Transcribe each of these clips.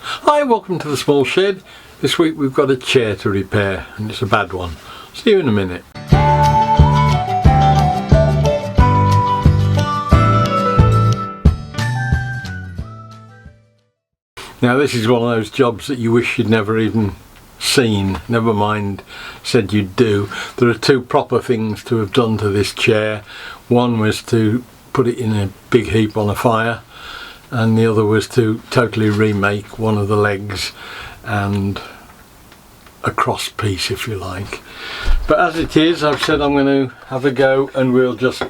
Hi, welcome to the small shed. This week we've got a chair to repair and it's a bad one. See you in a minute. Now this is one of those jobs that you wish you'd never even seen, never mind said you'd do. There are two proper things to have done to this chair. One was to put it in a big heap on a fire, and the other was to totally remake one of the legs and a cross piece, if you like. But as it is, I've said I'm going to have a go and we'll just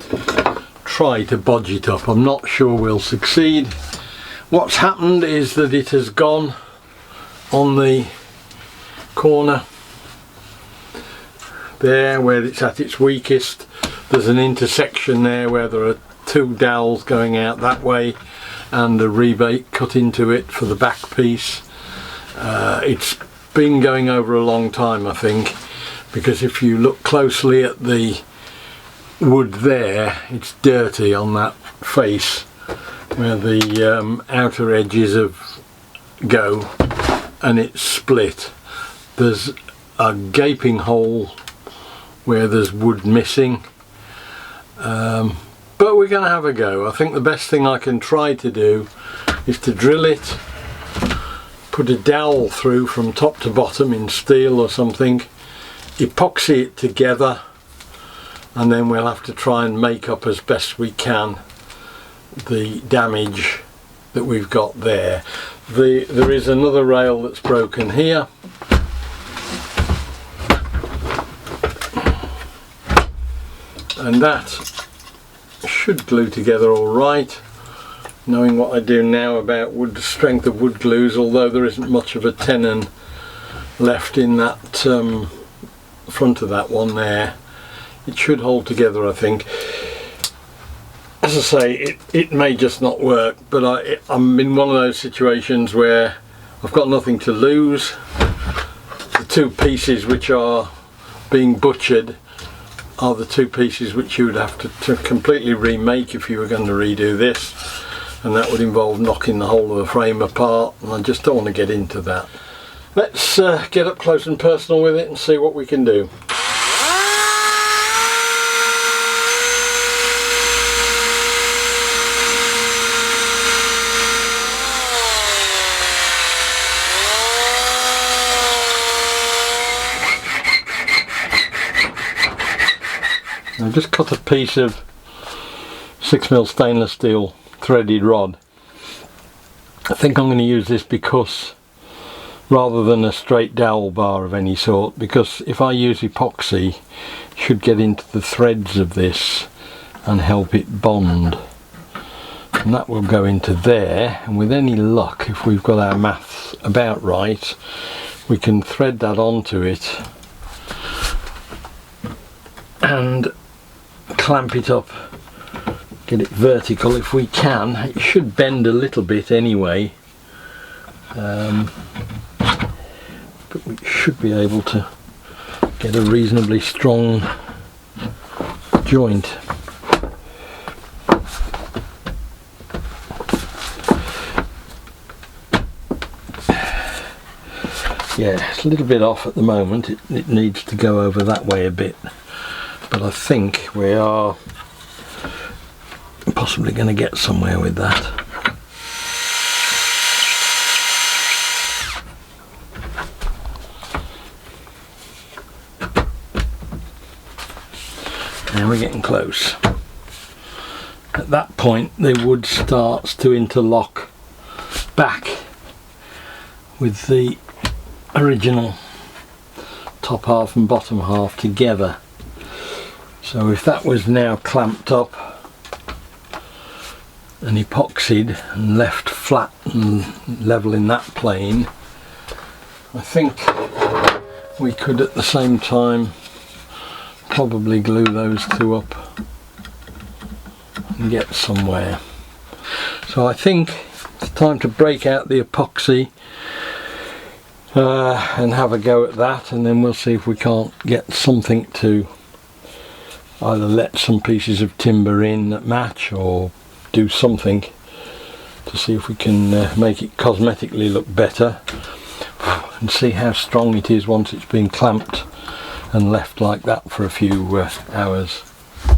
try to bodge it up. I'm not sure we'll succeed. What's happened is that it has gone on the corner there where it's at its weakest. There's an intersection there where there are two dowels going out that way and a rebate cut into it for the back piece. It's been going over a long time, I think, because if you look closely at the wood there, it's dirty on that face where the outer edges go, and it's split. There's a gaping hole where there's wood missing, but we're going to have a go. I think the best thing I can try to do is to drill it, put a dowel through from top to bottom in steel or something, epoxy it together, and then we'll have to try and make up as best we can the damage that we've got there. There is another rail that's broken here, and that should glue together all right, knowing what I do now about strength of wood glues, although there isn't much of a tenon left in that front of that one there. It should hold together, I think. As I say, it may just not work, but I'm in one of those situations where I've got nothing to lose. The two pieces which are being butchered are the two pieces which you would have to completely remake if you were going to redo this, and that would involve knocking the whole of the frame apart, and I just don't want to get into that. Let's get up close and personal with it and see what we can do. I just cut a piece of 6mm stainless steel threaded rod. I think I'm going to use this because, rather than a straight dowel bar of any sort, because if I use epoxy, it should get into the threads of this and help it bond. And that will go into there, and with any luck, if we've got our maths about right, we can thread that onto it and clamp it up, get it vertical if we can. It should bend a little bit anyway, but we should be able to get a reasonably strong joint. Yeah, it's a little bit off at the moment. It needs to go over that way a bit. But I think we are possibly going to get somewhere with that. And we're getting close. At that point the wood starts to interlock back with the original top half and bottom half together. So if that was now clamped up and epoxied and left flat and level in that plane, I think we could at the same time probably glue those two up and get somewhere. So I think it's time to break out the epoxy and have a go at that, and then we'll see if we can't get something to either let some pieces of timber in that match or do something to see if we can make it cosmetically look better, and see how strong it is once it's been clamped and left like that for a few hours.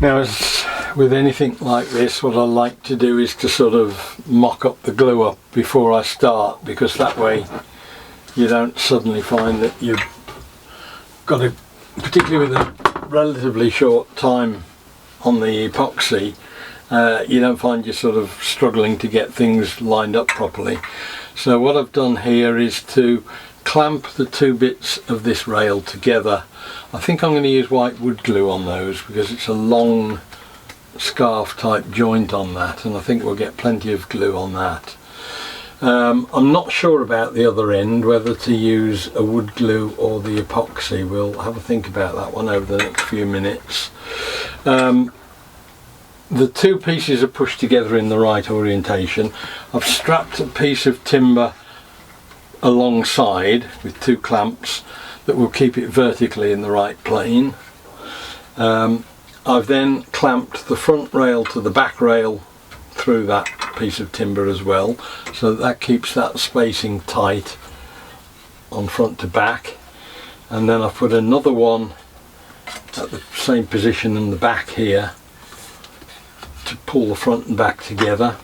Now, as with anything like this, what I like to do is to sort of mock up the glue up before I start, because that way you don't suddenly find that you've got to, particularly with a relatively short time on the epoxy, you don't find you're sort of struggling to get things lined up properly. So what I've done here is to clamp the two bits of this rail together. I think I'm going to use white wood glue on those because it's a long scarf type joint on that, and I think we'll get plenty of glue on that. I'm not sure about the other end, whether to use a wood glue or the epoxy. We'll have a think about that one over the next few minutes. The two pieces are pushed together in the right orientation. I've strapped a piece of timber alongside with two clamps that will keep it vertically in the right plane. I've then clamped the front rail to the back rail through that piece of timber as well, so that keeps that spacing tight on front to back. And then I've put another one at the same position in the back here to pull the front and back together.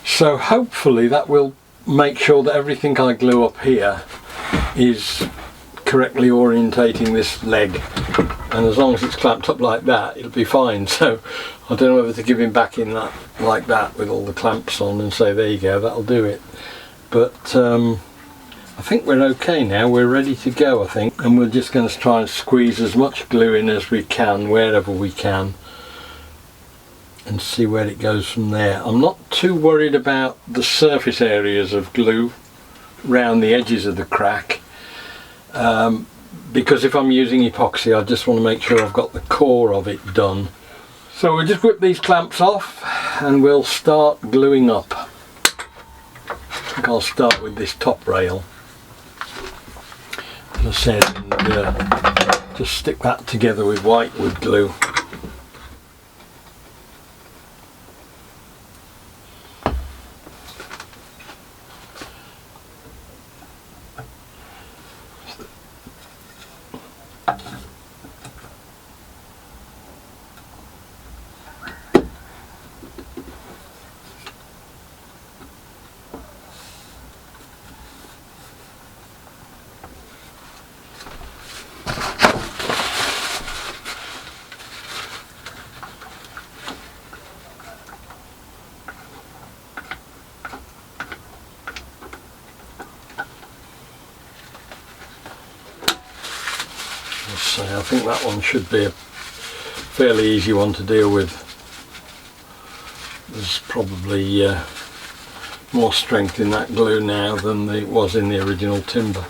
So hopefully that will make sure that everything I glue up here is correctly orientating this leg, and as long as it's clamped up like that, it'll be fine. So I don't know whether to give him back in that like that with all the clamps on and say there you go, that'll do it. But I think we're okay now, we're ready to go I think, and we're just going to try and squeeze as much glue in as we can wherever we can and see where it goes from there. I'm not too worried about the surface areas of glue round the edges of the crack, because if I'm using epoxy I just want to make sure I've got the core of it done. So we'll just whip these clamps off and we'll start gluing up. I think I'll start with this top rail, as I said, and just stick that together with white wood glue. So I think that one should be a fairly easy one to deal with. There's probably more strength in that glue now than there was in the original timber.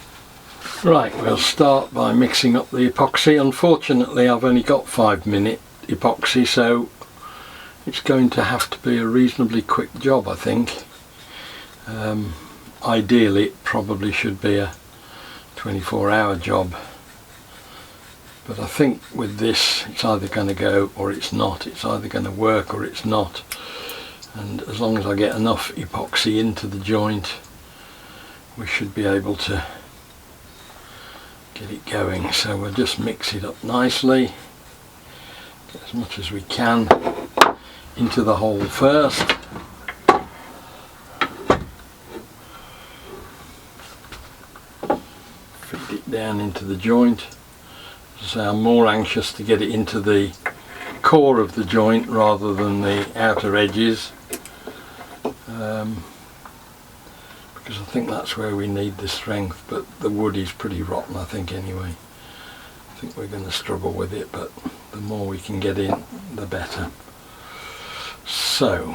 Right, we'll start by mixing up the epoxy. Unfortunately I've only got 5-minute epoxy, so it's going to have to be a reasonably quick job I think. Ideally it probably should be a 24-hour job. But I think with this it's either going to go or it's not. It's either going to work or it's not. And as long as I get enough epoxy into the joint, we should be able to get it going. So we'll just mix it up nicely. Get as much as we can into the hole first. Feed it down into the joint. So I'm more anxious to get it into the core of the joint rather than the outer edges, because I think that's where we need the strength, but the wood is pretty rotten I think anyway. I think we're going to struggle with it, but the more we can get in the better. So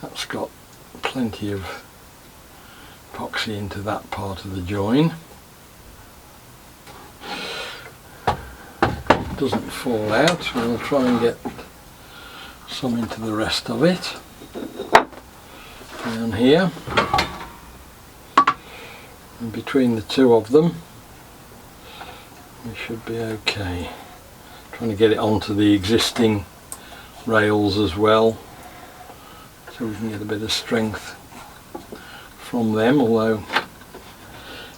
that's got plenty of epoxy into that part of the join. Doesn't fall out, we'll try and get some into the rest of it down here, and between the two of them we should be okay. Trying to get it onto the existing rails as well. so we can get a bit of strength from them, although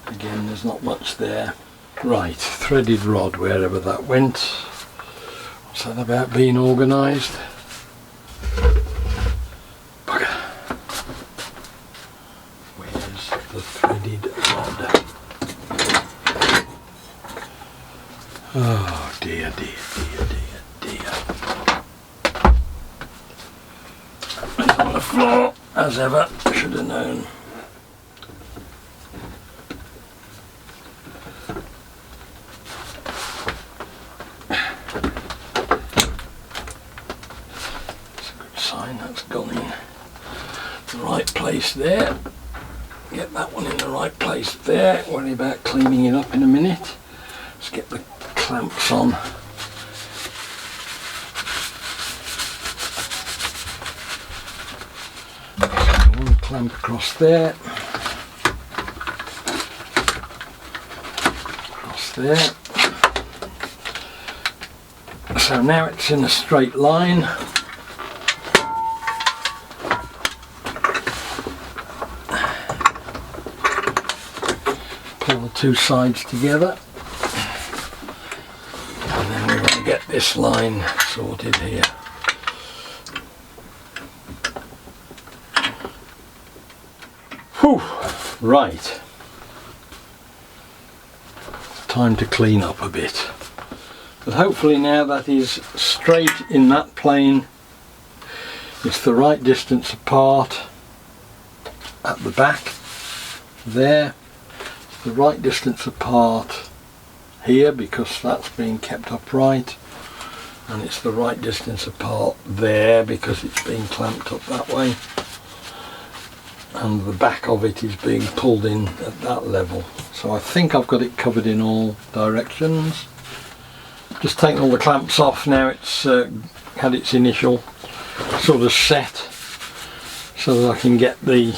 again there's not much there. Right, threaded rod wherever that went. What's that about being organised? Bugger. Where's the threaded rod? Oh dear, dear, dear, dear, dear. It's on the floor, as ever. Should have known. It's a good sign that's gone in the right place there. Get that one in the right place there. Worry about cleaning it up in a minute. Let's get the clamps on. One clamp across there, across there. So now it's in a straight line. Pull the two sides together. Get this line sorted here. Whew, right. Time to clean up a bit. But hopefully now that is straight in that plane, it's the right distance apart at the back there, the right distance apart here because that's being kept upright, and it's the right distance apart there because it's being clamped up that way, and the back of it is being pulled in at that level. So I think I've got it covered in all directions. Just taking all the clamps off now. It's had its initial sort of set so that I can get the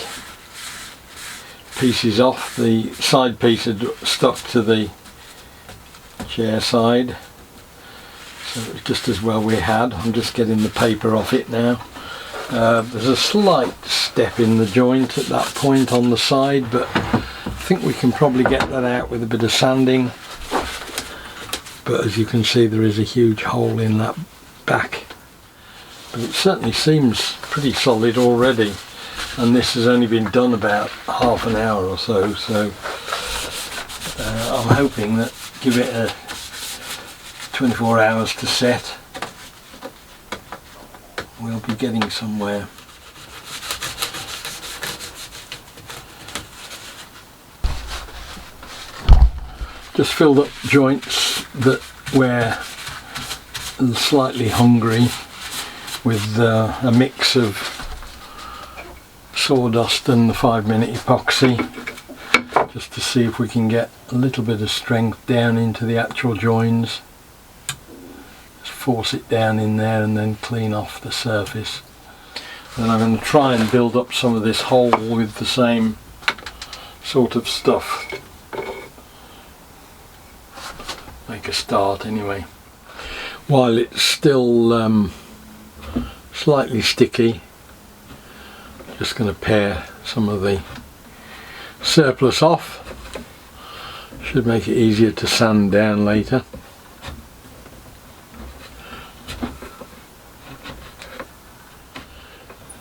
pieces off. The side piece had stuck to the chair side, so it was just as well we had. I'm just getting the paper off it now. There's a slight step in the joint at that point on the side, but I think we can probably get that out with a bit of sanding. But as you can see, there is a huge hole in that back, but it certainly seems pretty solid already, and this has only been done about half an hour or so, so I'm hoping that give it a 24 hours to set, we'll be getting somewhere. Just filled up joints that were slightly hungry with a mix of sawdust and the 5-minute epoxy, just to see if we can get a little bit of strength down into the actual joins. Just force it down in there and then clean off the surface. Then I'm going to try and build up some of this hole with the same sort of stuff. Make a start anyway. While it's still slightly sticky, just going to pare some of the surplus off. Should make it easier to sand down later.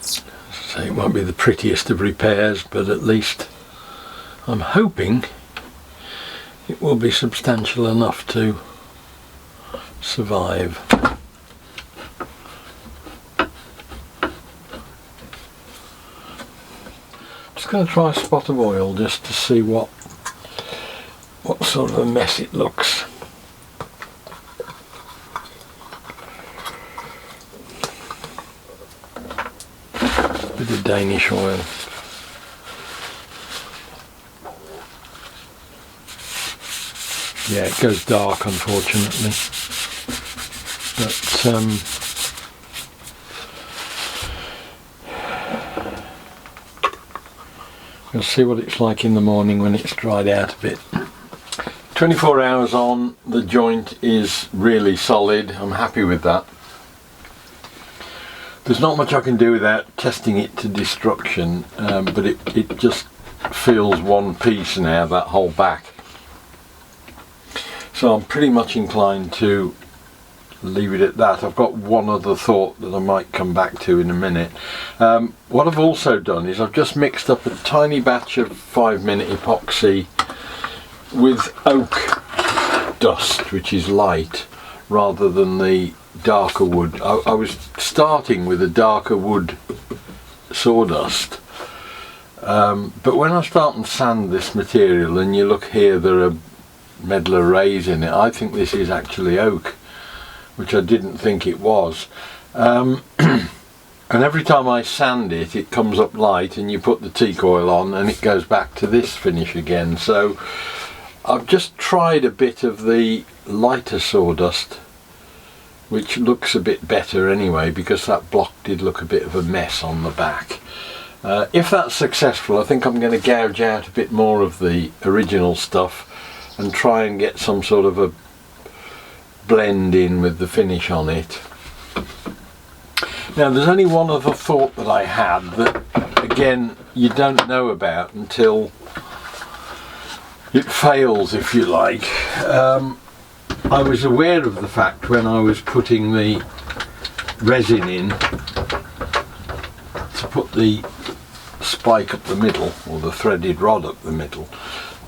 So it won't be the prettiest of repairs, but at least I'm hoping it will be substantial enough to survive. Just going to try a spot of oil just to see what sort of a mess it looks. Bit of Danish oil. Yeah, it goes dark unfortunately, but we'll see what it's like in the morning when it's dried out a bit. 24 hours on, the joint is really solid. I'm happy with that. There's not much I can do without testing it to destruction, but it just feels one piece now, that whole back. So I'm pretty much inclined to leave it at that. I've got one other thought that I might come back to in a minute. What I've also done is I've just mixed up a tiny batch of 5-minute epoxy with oak dust, which is light, rather than the darker wood. I was starting with a darker wood sawdust, but when I start and sand this material, and you look here, there are medlar rays in it. I think this is actually oak, which I didn't think it was. And every time I sand it, it comes up light, and you put the teak oil on and it goes back to this finish again. So I've just tried a bit of the lighter sawdust, which looks a bit better anyway, because that block did look a bit of a mess on the back. If that's successful, I think I'm going to gouge out a bit more of the original stuff and try and get some sort of a blend in with the finish on it. Now there's only one other thought that I had that, again, you don't know about until it fails, if you like. I was aware of the fact when I was putting the resin in to put the spike up the middle, or the threaded rod up the middle,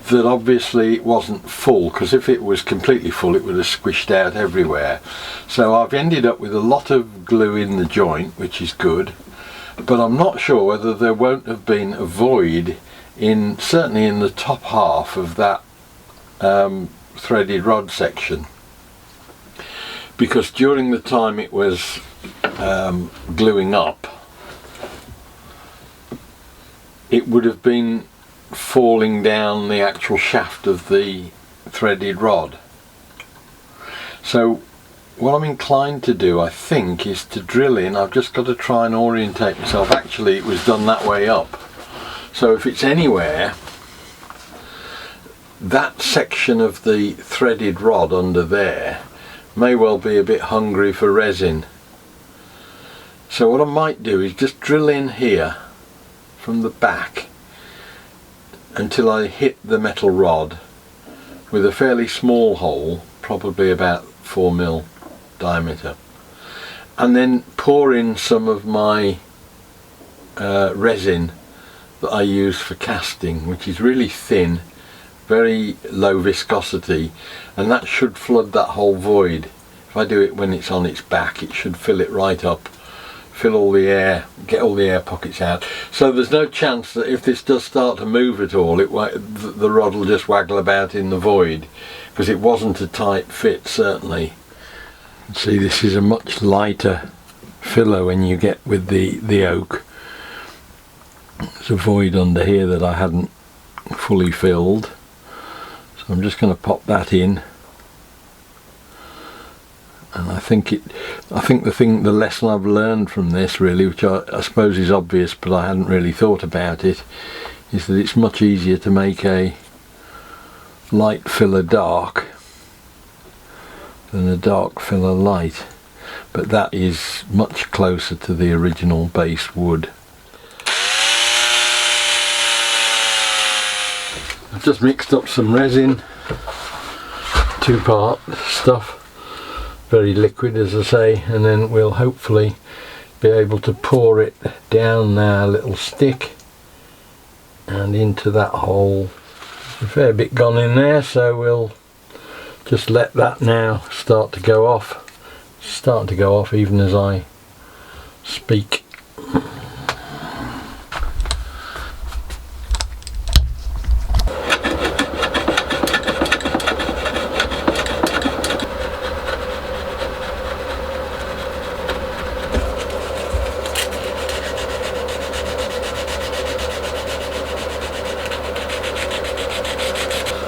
that obviously it wasn't full, because if it was completely full it would have squished out everywhere. So I've ended up with a lot of glue in the joint, which is good, but I'm not sure whether there won't have been a void in, certainly in the top half of that threaded rod section, because during the time it was gluing up, it would have been falling down the actual shaft of the threaded rod. So what I'm inclined to do, I think, is to drill in. I've just got to try and orientate myself. Actually, it was done that way up, so if it's anywhere, that section of the threaded rod under there may well be a bit hungry for resin. So what I might do is just drill in here from the back until I hit the metal rod with a fairly small hole, probably about 4mm diameter, and then pour in some of my resin that I use for casting, which is really thin, very low viscosity, and that should flood that whole void. If I do it when it's on its back, it should fill it right up, fill all the air, get all the air pockets out. So there's no chance that if this does start to move at all, the rod will just waggle about in the void, because it wasn't a tight fit, certainly. See, this is a much lighter filler when you get with the oak. There's a void under here that I hadn't fully filled, so I'm just going to pop that in. And I think the lesson I've learned from this, really, which I suppose is obvious, but I hadn't really thought about it, is that it's much easier to make a light filler dark than a dark filler light, but that is much closer to the original base wood. I've just mixed up some resin, 2-part stuff, very liquid, as I say, and then we'll hopefully be able to pour it down our little stick and into that hole. There's a fair bit gone in there, so we'll just let that now start to go off. It's starting to go off even as I speak.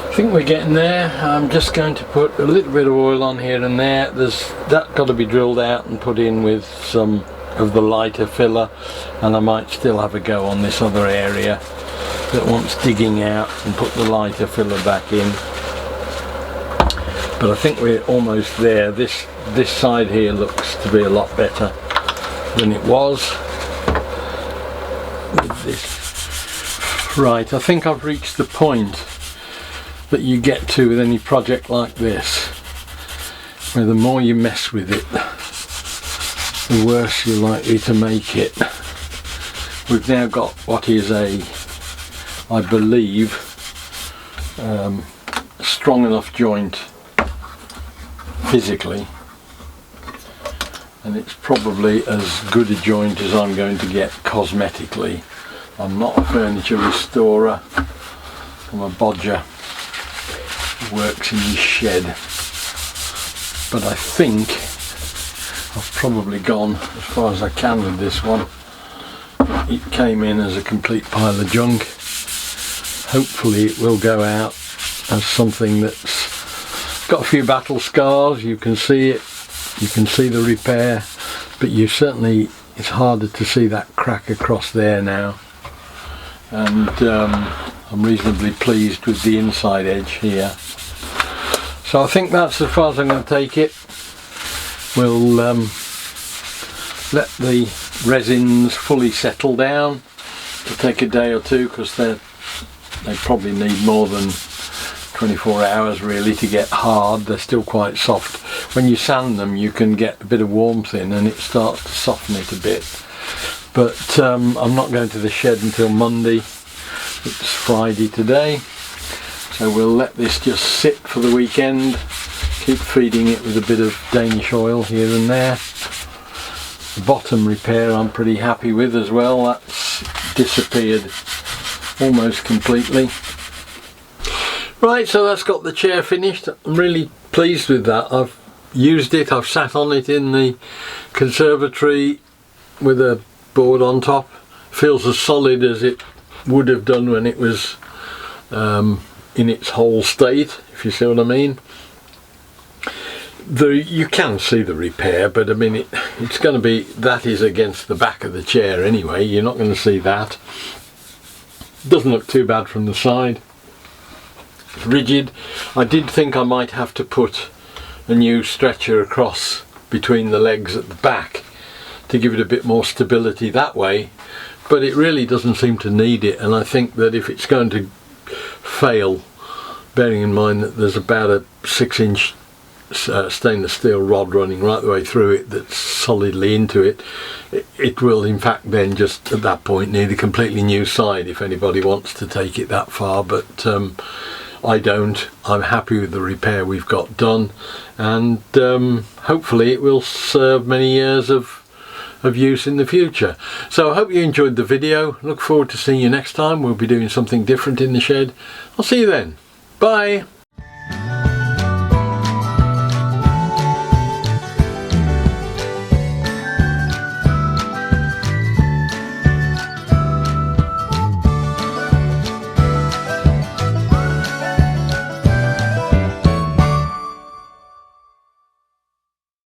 I think we're getting there. I'm just going to put a little bit of oil on here and there. There's that got to be drilled out and put in with some of the lighter filler, and I might still have a go on this other area that wants digging out and put the lighter filler back in. But I think we're almost there. This side here looks to be a lot better. than it was with this. Right, I think I've reached the point that you get to with any project like this, where the more you mess with it, the worse you're likely to make it. We've now got what is I believe, strong enough joint physically, and it's probably as good a joint as I'm going to get cosmetically. I'm not a furniture restorer, I'm a bodger who works in this shed, but I think I've probably gone as far as I can with this one. It came in as a complete pile of junk. Hopefully it will go out as something that's got a few battle scars. You can see it, you can see the repair, but you certainly, it's harder to see that crack across there now. And I'm reasonably pleased with the inside edge here. So I think that's as far as I'm going to take it. We'll let the resins fully settle down. It'll take a day or two because they probably need more than 24 hours really to get hard. They're still quite soft. When you sand them you can get a bit of warmth in and it starts to soften it a bit. But I'm not going to the shed until Monday. It's Friday today, so we'll let this just sit for the weekend. Keep feeding it with a bit of Danish oil here and there. The bottom repair I'm pretty happy with as well. That's disappeared almost completely. Right, so that's got the chair finished. I'm really pleased with that. I've used it, I've sat on it in the conservatory with a board on top. Feels as solid as it would have done when it was in its whole state, if you see what I mean. You can see the repair, but I mean it's going to be, that is against the back of the chair anyway, you're not going to see that. Doesn't look too bad from the side. It's rigid. I did think I might have to put a new stretcher across between the legs at the back to give it a bit more stability that way, but it really doesn't seem to need it. And I think that if it's going to fail, bearing in mind that there's about a 6-inch stainless steel rod running right the way through it that's solidly into it, it will in fact then just at that point need a completely new side if anybody wants to take it that far. But I don't. I'm happy with the repair we've got done, and hopefully it will serve many years of use in the future. So I hope you enjoyed the video. Look forward to seeing you next time. We'll be doing something different in the shed. I'll see you then. Bye.